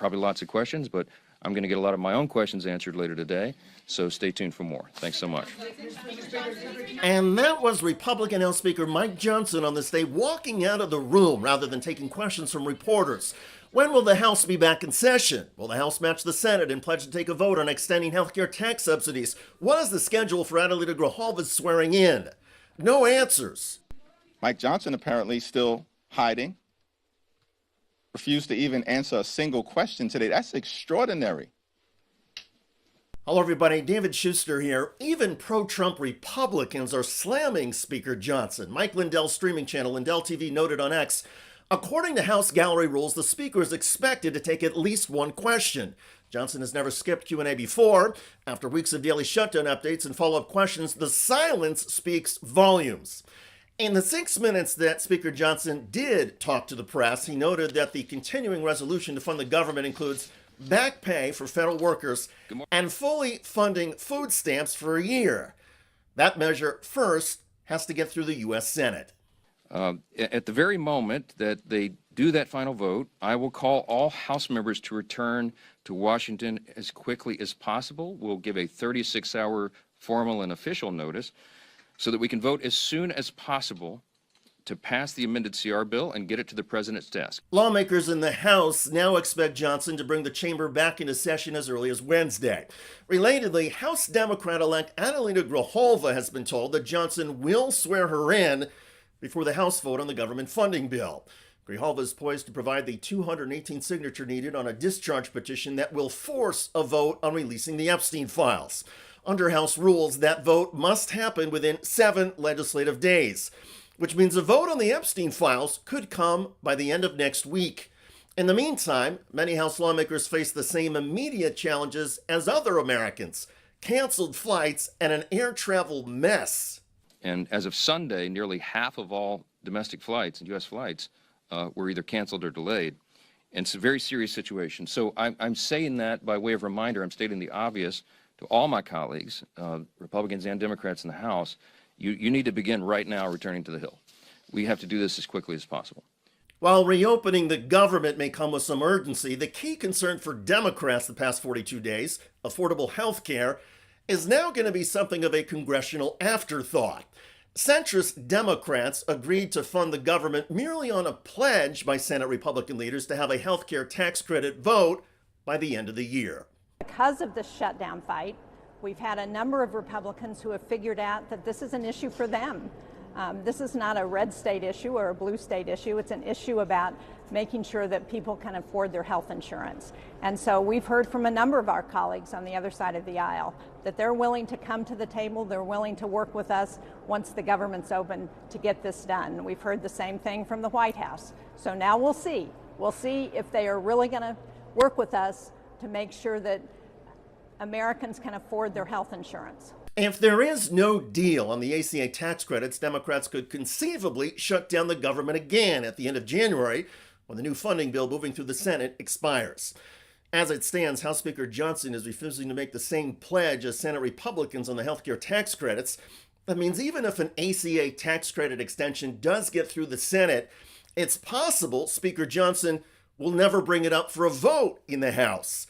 probably lots of questions, but I'm going to get a lot of my own questions answered later today, so stay tuned for more. Thanks so much. And that was Republican House Speaker Mike Johnson on this day walking out of the room rather than taking questions from reporters. When will the House be back in session? Will the House match the Senate and pledge to take a vote on extending healthcare tax subsidies? What is the schedule for Adelita Grijalva's swearing in? No answers. Mike Johnson apparently still hiding. Refused to even answer a single question today. That's extraordinary. Hello, everybody. David Shuster here. Even pro-Trump Republicans are slamming Speaker Johnson. Mike Lindell's streaming channel, Lindell TV, noted on X, according to House gallery rules, the Speaker is expected to take at least one question. Johnson has never skipped Q&A before. After weeks of daily shutdown updates and follow-up questions, the silence speaks volumes. In the 6 minutes that Speaker Johnson did talk to the press, he noted that the continuing resolution to fund the government includes back pay for federal workers and fully funding food stamps for a year. That measure first has to get through the U.S. Senate. At the very moment that they do that final vote, I will call all House members to return to Washington as quickly as possible. We'll give a 36-hour formal and official notice so that we can vote as soon as possible to pass the amended CR bill and get it to the president's desk. Lawmakers in the House now expect Johnson to bring the chamber back into session as early as Wednesday. Relatedly, House Democrat-elect Adelita Grijalva has been told that Johnson will swear her in before the House vote on the government funding bill. Grijalva is poised to provide the 218 signature needed on a discharge petition that will force a vote on releasing the Epstein files. Under House rules, that vote must happen within 7 legislative days, which means a vote on the Epstein files could come by the end of next week. In the meantime, many House lawmakers face the same immediate challenges as other Americans: canceled flights and an air travel mess. And as of Sunday, nearly half of all domestic flights and U.S. flights were either canceled or delayed. And it's a very serious situation. So I'm saying that by way of reminder. I'm stating the obvious to all my colleagues, Republicans and Democrats in the House. You need to begin right now returning to the Hill. We have to do this as quickly as possible. While reopening the government may come with some urgency, the key concern for Democrats the past 42 days, affordable health care, is now going to be something of a congressional afterthought. Centrist Democrats agreed to fund the government merely on a pledge by Senate Republican leaders to have a health care tax credit vote by the end of the year. Because of the shutdown fight, we've had a number of Republicans who have figured out that this is an issue for them. This is not a red state issue or a blue state issue. It's an issue about making sure that people can afford their health insurance. And so we've heard from a number of our colleagues on the other side of the aisle that they're willing to come to the table, they're willing to work with us once the government's open to get this done. We've heard the same thing from the White House. So now we'll see. We'll see if they are really going to work with us to make sure that Americans can afford their health insurance. If there is no deal on the ACA tax credits, Democrats could conceivably shut down the government again at the end of January when the new funding bill moving through the Senate expires. As it stands, House Speaker Johnson is refusing to make the same pledge as Senate Republicans on the healthcare tax credits. That means even if an ACA tax credit extension does get through the Senate, it's possible Speaker Johnson will never bring it up for a vote in the House.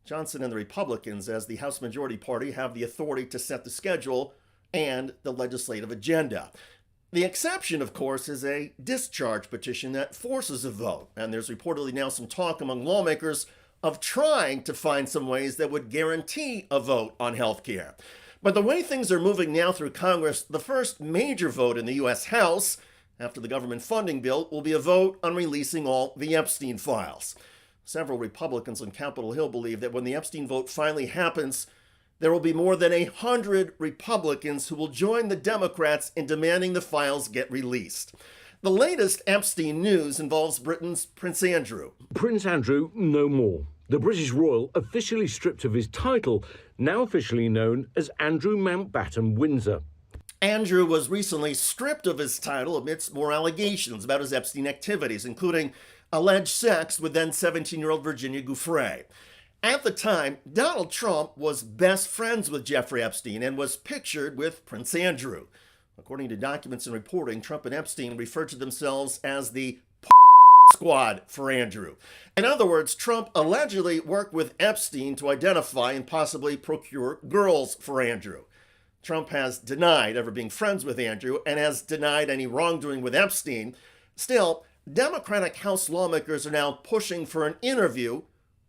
Johnson and the Republicans, as the House Majority Party, have the authority to set the schedule and the legislative agenda. The exception, of course, is a discharge petition that forces a vote, and there's reportedly now some talk among lawmakers of trying to find some ways that would guarantee a vote on health care. But the way things are moving now through Congress, the first major vote in the U.S. House after the government funding bill will be a vote on releasing all the Epstein files. Several Republicans on Capitol Hill believe that when the Epstein vote finally happens, there will be more than 100 Republicans who will join the Democrats in demanding the files get released. The latest Epstein news involves Britain's Prince Andrew. Prince Andrew, no more. The British royal officially stripped of his title, now officially known as Andrew Mountbatten Windsor. Andrew was recently stripped of his title amidst more allegations about his Epstein activities, including alleged sex with then 17-year-old Virginia Giuffre. At the time, Donald Trump was best friends with Jeffrey Epstein and was pictured with Prince Andrew. According to documents and reporting, Trump and Epstein referred to themselves as the squad for Andrew. In other words, Trump allegedly worked with Epstein to identify and possibly procure girls for Andrew. Trump has denied ever being friends with Andrew and has denied any wrongdoing with Epstein. Still, Democratic House lawmakers are now pushing for an interview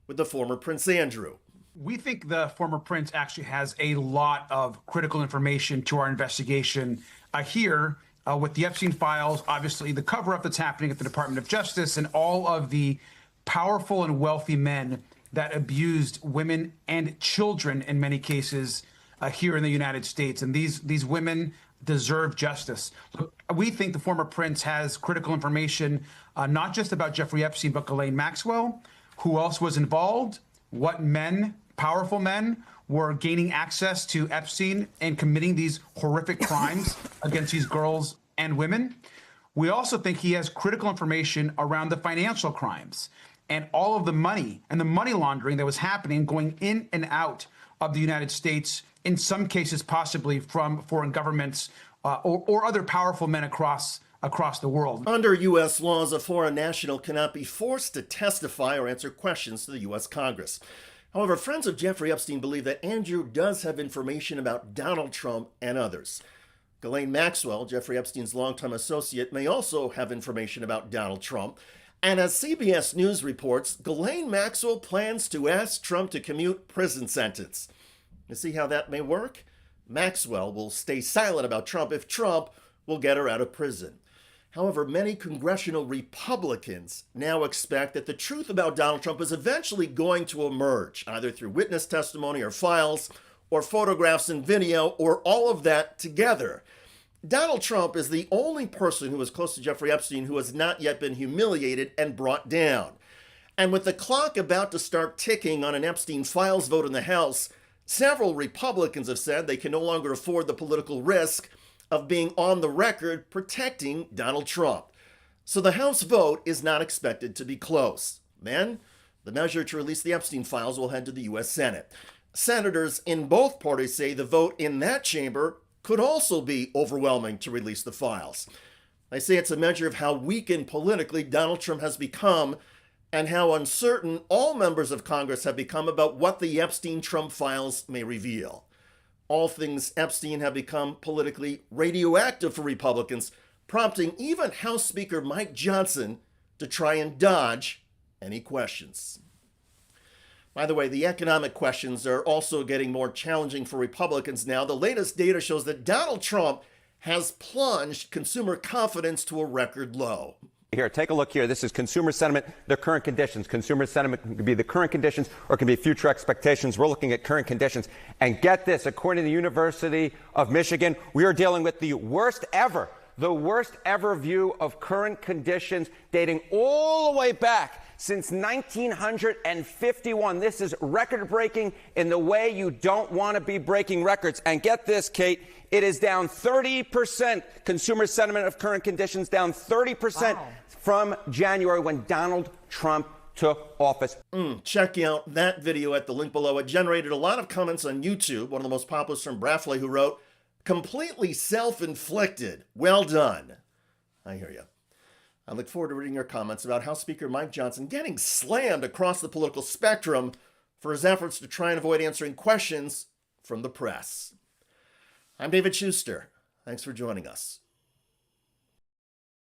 with the former Prince Andrew. We think the former prince actually has a lot of critical information to our investigation here with the Epstein files, obviously the cover-up that's happening at the Department of Justice, and all of the powerful and wealthy men that abused women and children in many cases here in the United States. And these women deserve justice. Look, we think the former prince has critical information, not just about Jeffrey Epstein, but Ghislaine Maxwell, who else was involved, what men, powerful men, were gaining access to Epstein and committing these horrific crimes against these girls and women. We also think he has critical information around the financial crimes and all of the money and the money laundering that was happening going in and out of the United States, in some cases possibly from foreign governments or other powerful men across the world. Under U.S. laws, a foreign national cannot be forced to testify or answer questions to the U.S. Congress. However, friends of Jeffrey Epstein believe that Andrew does have information about Donald Trump and others. Ghislaine Maxwell, Jeffrey Epstein's longtime associate, may also have information about Donald Trump. And as CBS News reports, Ghislaine Maxwell plans to ask Trump to commute prison sentence. You see how that may work? Maxwell will stay silent about Trump if Trump will get her out of prison. However, many congressional Republicans now expect that the truth about Donald Trump is eventually going to emerge, either through witness testimony or files, or photographs and video, or all of that together. Donald Trump is the only person who was close to Jeffrey Epstein who has not yet been humiliated and brought down. And with the clock about to start ticking on an Epstein files vote in the House, several Republicans have said they can no longer afford the political risk of being on the record protecting Donald Trump. So the House vote is not expected to be close. Then, the measure to release the Epstein files will head to the U.S. Senate. Senators in both parties say the vote in that chamber could also be overwhelming to release the files. They say it's a measure of how weakened politically Donald Trump has become and how uncertain all members of Congress have become about what the Epstein-Trump files may reveal. All things Epstein have become politically radioactive for Republicans, prompting even House Speaker Mike Johnson to try and dodge any questions. By the way, the economic questions are also getting more challenging for Republicans now. The latest data shows that Donald Trump has plunged consumer confidence to a record low. Here, take a look here. This is consumer sentiment, the current conditions. Consumer sentiment can be the current conditions or it can be future expectations. We're looking at current conditions. And get this, according to the University of Michigan, we are dealing with the worst ever view of current conditions dating all the way back since 1951. This is record-breaking in the way you don't want to be breaking records. And get this, Kate, it is down 30%. Consumer sentiment of current conditions down 30% from January when Donald Trump took office. Check out that video at the link below. It generated a lot of comments on YouTube. One of the most popular is from Brafley, who wrote, "Completely self-inflicted. Well done." I hear you. I look forward to reading your comments about House Speaker Mike Johnson getting slammed across the political spectrum for his efforts to try and avoid answering questions from the press. I'm David Shuster. Thanks for joining us.